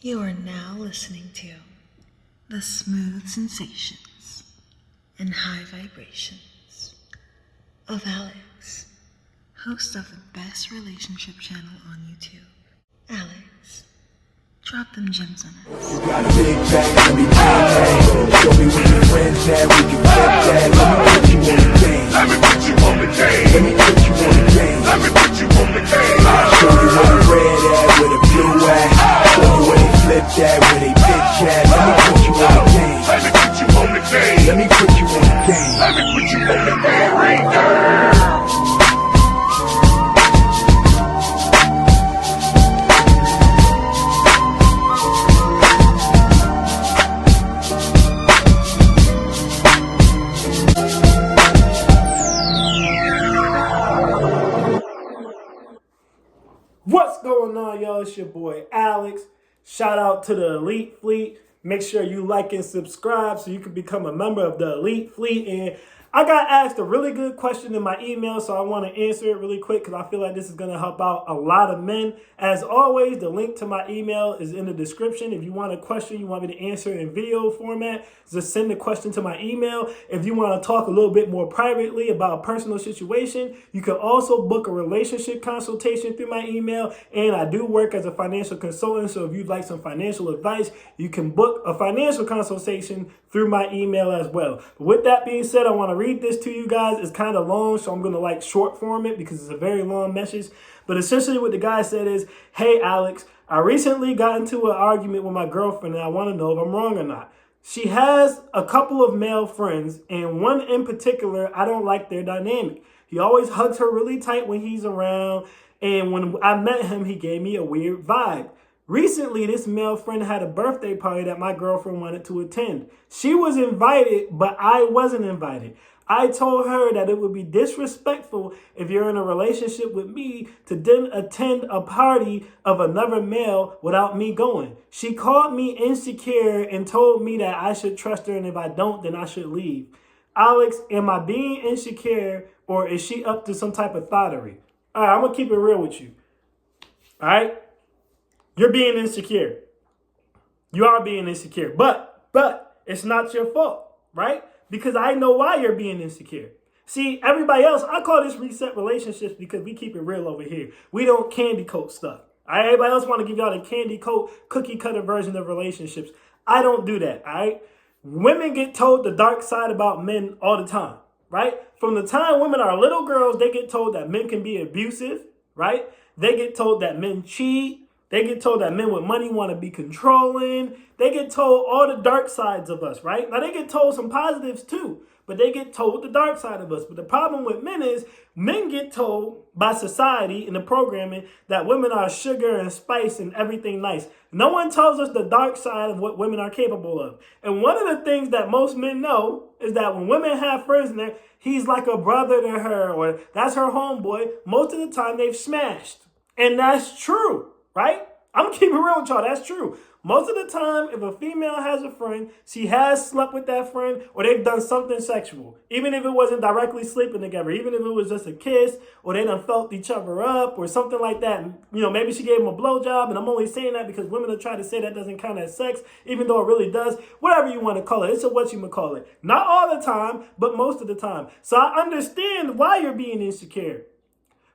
You are now listening to the smooth sensations and high vibrations of Alex, host of the best relationship channel on YouTube. Alex, drop them gems on us. You got a big bag, let me take that. Show me where your friends at, we can flip that. Let me put you on the game. Let me put you on the game. Let me put you on the game. Let me put you on the game. Show you where the red at, where the blue at. Show you where they flip that, where they bitch at. Let me put you on the game. Let me put you on the game. Let me put you on the game. Let me put you on the game right there. What's going on, y'all? It's your boy Alex. Shout out to the Elite Fleet. Make sure you like and subscribe so you can become a member of the Elite Fleet. And I got asked a really good question in my email, so I want to answer it really quick because I feel like this is going to help out a lot of men. As always, the link to my email is in the description. If you want a question you want me to answer in video format, just send the question to my email. If you want to talk a little bit more privately about a personal situation, you can also book a relationship consultation through my email. And I do work as a financial consultant, so if you'd like some financial advice, you can book a financial consultation through my email as well. But with that being said, I want to read this to you guys. It's kind of long, so I'm going to short form it because it's a very long message. But essentially what the guy said is, "Hey Alex, I recently got into an argument with my girlfriend and I want to know if I'm wrong or not. She has a couple of male friends, and one in particular, I don't like their dynamic. He always hugs her really tight when he's around, and when I met him, he gave me a weird vibe. Recently, this male friend had a birthday party that my girlfriend wanted to attend. She was invited, but I wasn't invited. I told her that it would be disrespectful if you're in a relationship with me to then attend a party of another male without me going. She called me insecure and told me that I should trust her, and if I don't, then I should leave. Alex, am I being insecure, or is she up to some type of thottery?" All right, I'm going to keep it real with you. All right? You're being insecure. You are being insecure. But it's not your fault, right? Because I know why you're being insecure. See, everybody else, I call this reset relationships because we keep it real over here. We don't candy coat stuff. All right? Everybody else want to give y'all the candy coat, cookie cutter version of relationships. I don't do that, all right? Women get told the dark side about men all the time, right? From the time women are little girls, they get told that men can be abusive, right? They get told that men cheat. They get told that men with money want to be controlling. They get told all the dark sides of us, right? Now, they get told some positives too, but they get told the dark side of us. But the problem with men is men get told by society and the programming that women are sugar and spice and everything nice. No one tells us the dark side of what women are capable of. And one of the things that most men know is that when women have friends in there, he's like a brother to her, or that's her homeboy. Most of the time they've smashed. And that's true. Right? I'm going to keep it real with y'all. That's true. Most of the time, if a female has a friend, she has slept with that friend, or they've done something sexual. Even if it wasn't directly sleeping together, even if it was just a kiss, or they done felt each other up, or something like that. You know, maybe she gave him a blowjob, and I'm only saying that because women are trying to say that doesn't count as sex, even though it really does. Whatever you want to call it. It's a what you call it. Not all the time, but most of the time. So I understand why you're being insecure.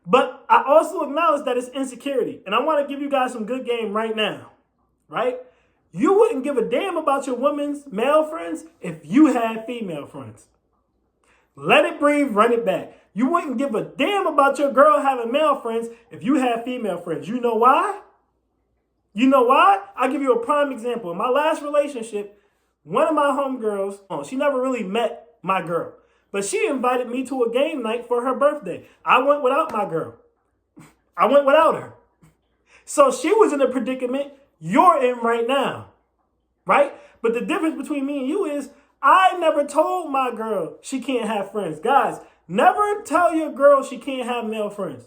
But I also acknowledge that it's insecurity. And I want to give you guys some good game right now, right? You wouldn't give a damn about your woman's male friends if you had female friends. Let it breathe, run it back. You wouldn't give a damn about your girl having male friends if you had female friends. You know why? You know why? I'll give you a prime example. In my last relationship, one of my homegirls, she never really met my girl. But she invited me to a game night for her birthday. I went without my girl. I went without her. So she was in a predicament you're in right now, right? But the difference between me and you is I never told my girl she can't have friends. Guys, never tell your girl she can't have male friends,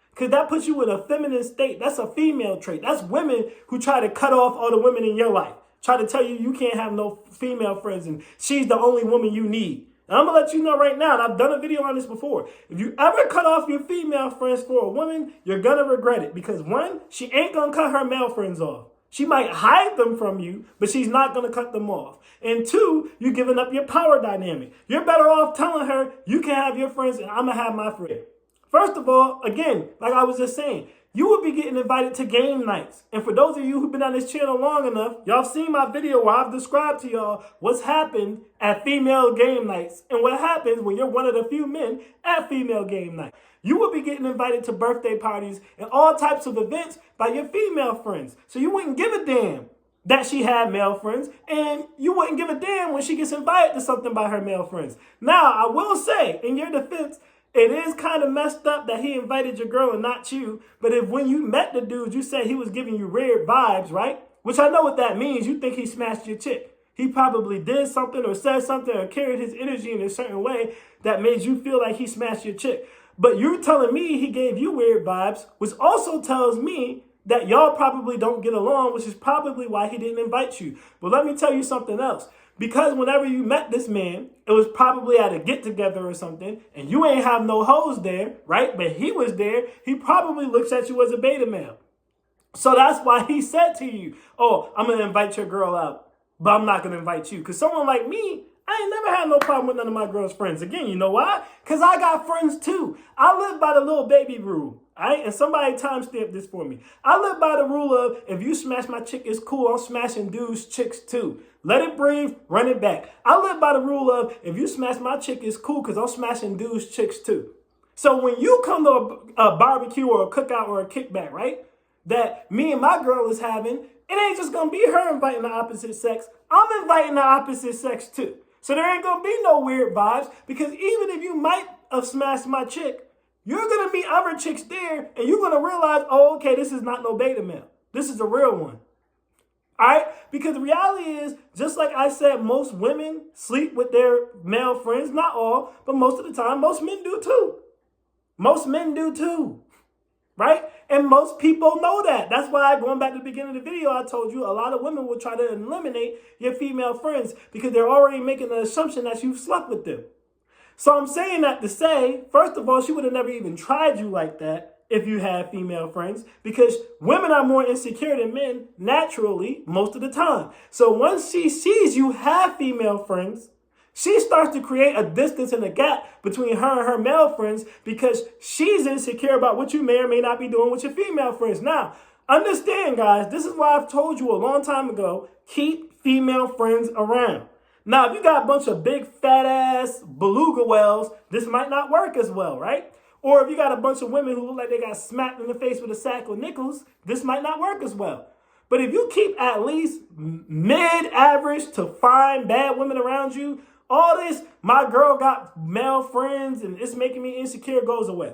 because that puts you in a feminine state. That's a female trait. That's women who try to cut off all the women in your life. Try to tell you can't have no female friends and she's the only woman you need. And I'm going to let you know right now, and I've done a video on this before. If you ever cut off your female friends for a woman, you're going to regret it. Because one, she ain't going to cut her male friends off. She might hide them from you, but she's not going to cut them off. And two, you're giving up your power dynamic. You're better off telling her, you can have your friends and I'm going to have my friend. First of all, again, like I was just saying, you will be getting invited to game nights. And for those of you who've been on this channel long enough, y'all have seen my video where I've described to y'all what's happened at female game nights and what happens when you're one of the few men at female game night. You will be getting invited to birthday parties and all types of events by your female friends. So you wouldn't give a damn that she had male friends, and you wouldn't give a damn when she gets invited to something by her male friends. Now, I will say, in your defense, it is kind of messed up that he invited your girl and not you. But if when you met the dude, you said he was giving you weird vibes, right? Which I know what that means. You think he smashed your chick. He probably did something or said something or carried his energy in a certain way that made you feel like he smashed your chick. But you're telling me he gave you weird vibes, which also tells me that y'all probably don't get along, which is probably why he didn't invite you. But let me tell you something else. Because whenever you met this man, it was probably at a get-together or something, and you ain't have no hoes there, right? But he was there. He probably looks at you as a beta male. So that's why he said to you, oh, I'm going to invite your girl out, but I'm not going to invite you. Because someone like me, I ain't never had no problem with none of my girl's friends. Again, you know why? Because I got friends too. I live by the little baby rule. Right? And somebody timestamp this for me. I live by the rule of, if you smash my chick, it's cool. I'm smashing dudes' chicks too. Let it breathe, run it back. I live by the rule of, if you smash my chick, it's cool because I'm smashing dudes' chicks too. So when you come to a barbecue or a cookout or a kickback, right, that me and my girl is having, it ain't just going to be her inviting the opposite sex. I'm inviting the opposite sex too. So there ain't going to be no weird vibes, because even if you might have smashed my chick, you're going to meet other chicks there, and you're going to realize, oh, okay, this is not no beta male. This is a real one. All right? Because the reality is, just like I said, most women sleep with their male friends. Not all, but most of the time, most men do too. Most men do too. Right? And most people know that. That's why, going back to the beginning of the video, I told you a lot of women will try to eliminate your female friends because they're already making the assumption that you've slept with them. So I'm saying that to say, first of all, she would have never even tried you like that if you had female friends, because women are more insecure than men naturally most of the time. So once she sees you have female friends, she starts to create a distance and a gap between her and her male friends because she's insecure about what you may or may not be doing with your female friends. Now, understand, guys, this is why I've told you a long time ago, keep female friends around. Now, if you got a bunch of big fat ass beluga whales, this might not work as well, right? Or if you got a bunch of women who look like they got smacked in the face with a sack of nickels, this might not work as well. But if you keep at least mid-average to fine bad women around you, all this, my girl got male friends and it's making me insecure, goes away.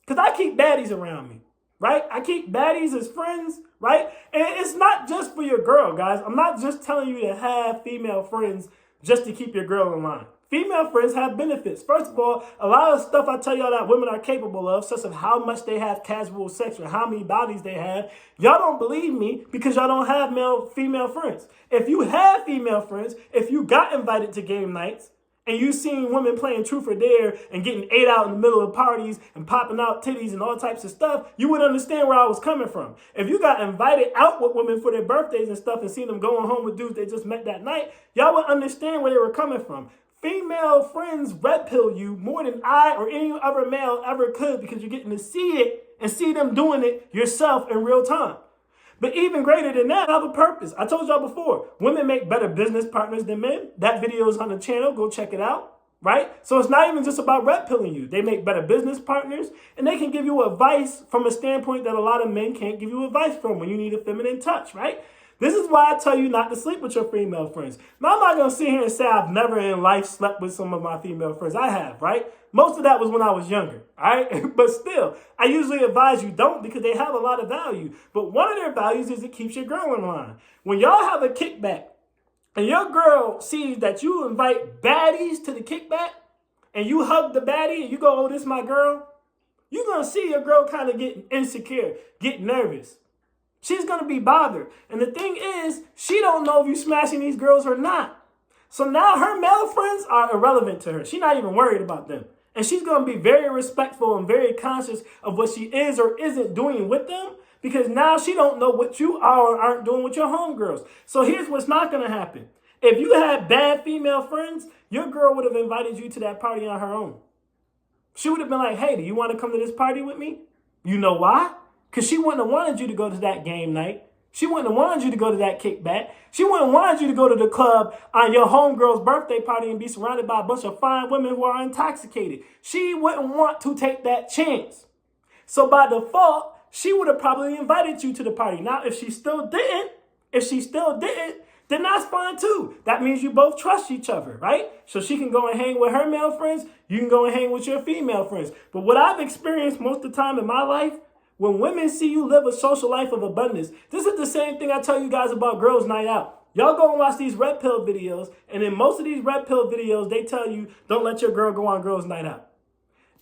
Because I keep baddies around me, right? I keep baddies as friends, right? And it's not just for your girl, guys. I'm not just telling you to have female friends just to keep your girl in line. Female friends have benefits. First of all, a lot of stuff I tell y'all that women are capable of, such as how much they have casual sex or how many bodies they have, y'all don't believe me because y'all don't have female friends. If you have female friends, if you got invited to game nights, and you seen women playing truth or dare and getting ate out in the middle of parties and popping out titties and all types of stuff, you would understand where I was coming from. If you got invited out with women for their birthdays and stuff and seen them going home with dudes they just met that night, y'all would understand where they were coming from. Female friends red pill you more than I or any other male ever could because you're getting to see it and see them doing it yourself in real time. But even greater than that, I have a purpose. I told y'all before, women make better business partners than men. That video is on the channel. Go check it out, right? So it's not even just about red pilling you. They make better business partners, and they can give you advice from a standpoint that a lot of men can't give you advice from when you need a feminine touch, right? This is why I tell you not to sleep with your female friends. Now, I'm not going to sit here and say I've never in life slept with some of my female friends. I have, right? Most of that was when I was younger, all right? But still, I usually advise you don't because they have a lot of value. But one of their values is it keeps your girl in line. When y'all have a kickback and your girl sees that you invite baddies to the kickback and you hug the baddie and you go, oh, this is my girl, you're going to see your girl kind of get insecure, get nervous. She's going to be bothered. And the thing is, she don't know if you smashing these girls or not. So now her male friends are irrelevant to her. She's not even worried about them. And she's going to be very respectful and very conscious of what she is or isn't doing with them because now she don't know what you are or aren't doing with your homegirls. So here's what's not going to happen. If you had bad female friends, your girl would have invited you to that party on her own. She would have been like, hey, do you want to come to this party with me? You know why? Because she wouldn't have wanted you to go to that game night. She wouldn't have wanted you to go to that kickback. She wouldn't have wanted you to go to the club on your homegirl's birthday party and be surrounded by a bunch of fine women who are intoxicated. She wouldn't want to take that chance. So by default, she would have probably invited you to the party. Now, if she still didn't, then that's fine too. That means you both trust each other, right? So she can go and hang with her male friends. You can go and hang with your female friends. But what I've experienced most of the time in my life, when women see you live a social life of abundance, this is the same thing I tell you guys about girls' night out. Y'all go and watch these red pill videos, and in most of these red pill videos, they tell you, don't let your girl go on girls' night out.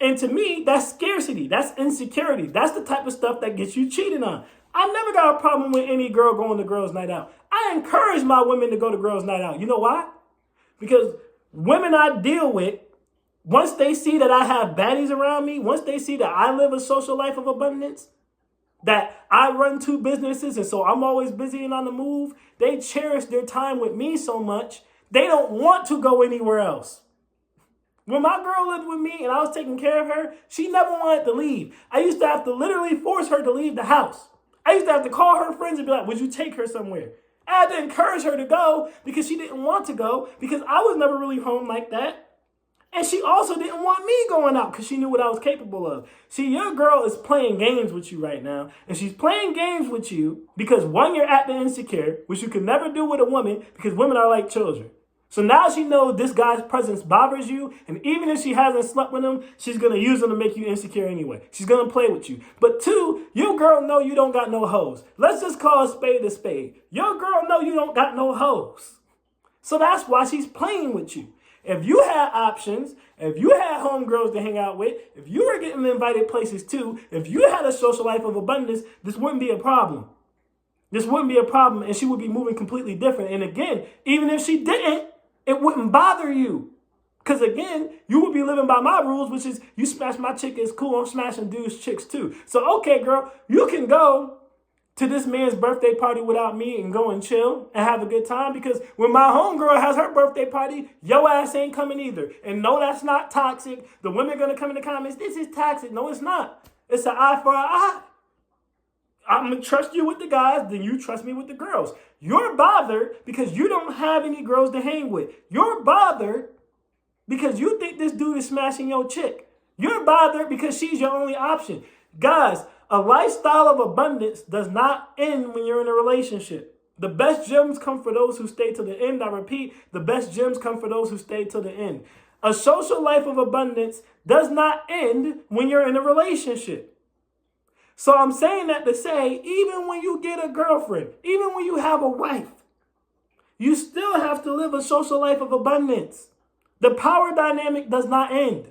And to me, that's scarcity. That's insecurity. That's the type of stuff that gets you cheated on. I never got a problem with any girl going to girls' night out. I encourage my women to go to girls' night out. You know why? Because women I deal with, once they see that I have baddies around me, once they see that I live a social life of abundance, that I run 2 businesses and so I'm always busy and on the move, they cherish their time with me so much, they don't want to go anywhere else. When my girl lived with me and I was taking care of her, she never wanted to leave. I used to have to literally force her to leave the house. I used to have to call her friends and be like, would you take her somewhere? I had to encourage her to go because she didn't want to go because I was never really home like that. And she also didn't want me going out because she knew what I was capable of. See, your girl is playing games with you right now. And she's playing games with you because, one, you're acting insecure, which you can never do with a woman because women are like children. So now she knows this guy's presence bothers you. And even if she hasn't slept with him, she's going to use him to make you insecure anyway. She's going to play with you. But 2, your girl know you don't got no hoes. Let's just call a spade a spade. Your girl know you don't got no hoes. So that's why she's playing with you. If you had options, if you had homegirls to hang out with, if you were getting invited places too, if you had a social life of abundance, this wouldn't be a problem. This wouldn't be a problem, and she would be moving completely different. And again, even if she didn't, it wouldn't bother you. Because again, you would be living by my rules, which is you smash my chick, it's cool, I'm smashing dudes' chicks too. So okay, girl, you can go to this man's birthday party without me and go and chill and have a good time, because when my homegirl has her birthday party, your ass ain't coming either. And no, that's not toxic. The women are going to come in the comments, this is toxic. No, it's not. It's an eye for an eye. I'm going to trust you with the guys, then you trust me with the girls. You're bothered because you don't have any girls to hang with. You're bothered because you think this dude is smashing your chick. You're bothered because she's your only option. Guys, a lifestyle of abundance does not end when you're in a relationship. The best gems come for those who stay to the end. I repeat, the best gems come for those who stay to the end. A social life of abundance does not end when you're in a relationship. So I'm saying that to say, even when you get a girlfriend, even when you have a wife, you still have to live a social life of abundance. The power dynamic does not end.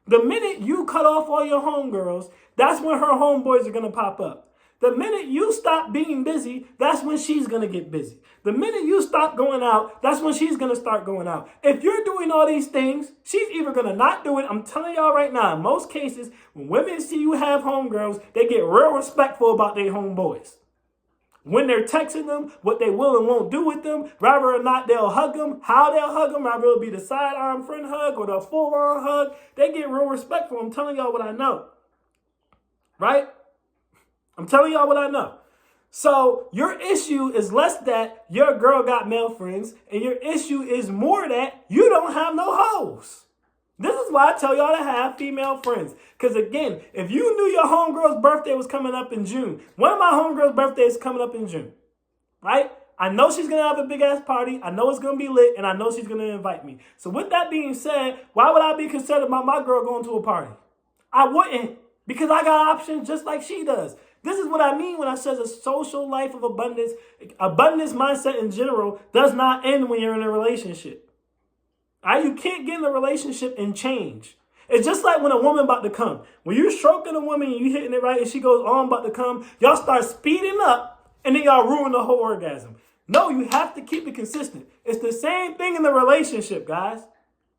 The minute you cut off all your homegirls, that's when her homeboys are going to pop up. The minute you stop being busy, that's when she's going to get busy. The minute you stop going out, that's when she's going to start going out. If you're doing all these things, she's either going to not do it. I'm telling y'all right now, in most cases, when women see you have homegirls, they get real respectful about their homeboys. When they're texting them, what they will and won't do with them, whether or not they'll hug them, how they'll hug them, whether it'll be the sidearm friend hug or the full-on hug, they get real respectful. I'm telling y'all what I know. Right? I'm telling y'all what I know. So your issue is less that your girl got male friends, and your issue is more that you don't have no hoes. This is why I tell y'all to have female friends. Because again, if you knew your homegirl's birthday was coming up in June, one of my homegirl's birthdays is coming up in June, right? I know she's going to have a big ass party. I know it's going to be lit, and I know she's going to invite me. So with that being said, why would I be concerned about my girl going to a party? I wouldn't, because I got options just like she does. This is what I mean when I say a social life of abundance. Abundance mindset in general does not end when you're in a relationship. You can't get in a relationship and change. It's just like when a woman about to come. When you're stroking a woman and you hitting it right and she goes, oh, I'm about to come, y'all start speeding up and then y'all ruin the whole orgasm. No, you have to keep it consistent. It's the same thing in the relationship, guys.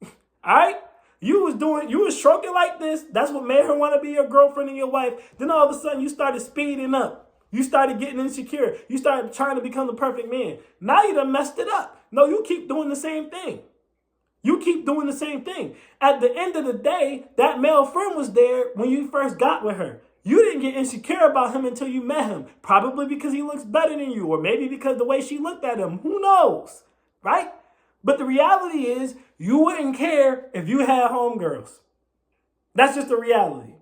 All right? You was stroking like this. That's what made her want to be your girlfriend and your wife. Then all of a sudden you started speeding up. You started getting insecure. You started trying to become the perfect man. Now you done messed it up. No, you keep doing the same thing. You keep doing the same thing. At the end of the day, that male friend was there when you first got with her. You didn't get insecure about him until you met him. Probably because he looks better than you, or maybe because the way she looked at him. Who knows? Right? But the reality is, you wouldn't care if you had homegirls. That's just the reality.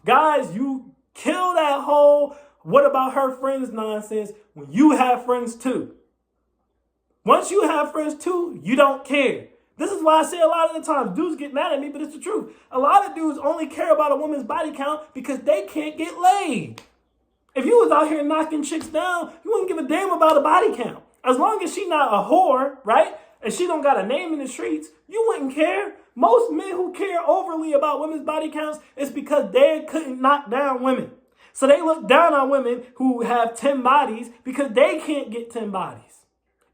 Guys, you kill that whole what about her friends nonsense when you have friends too. Once you have friends too, you don't care. This is why I say a lot of the times dudes get mad at me, but it's the truth. A lot of dudes only care about a woman's body count because they can't get laid. If you was out here knocking chicks down, you wouldn't give a damn about a body count. As long as she not a whore, right? And she don't got a name in the streets, you wouldn't care. Most men who care overly about women's body counts is because they couldn't knock down women. So they look down on women who have 10 bodies because they can't get 10 bodies.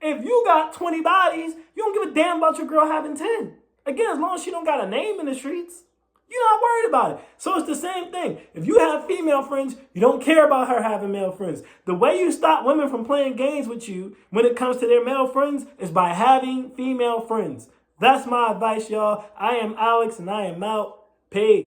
If you got 20 bodies, you don't give a damn about your girl having 10. Again, as long as she don't got a name in the streets, you're not worried about it. So it's the same thing. If you have female friends, you don't care about her having male friends. The way you stop women from playing games with you when it comes to their male friends is by having female friends. That's my advice, y'all. I am Alex, and I am out. Peace.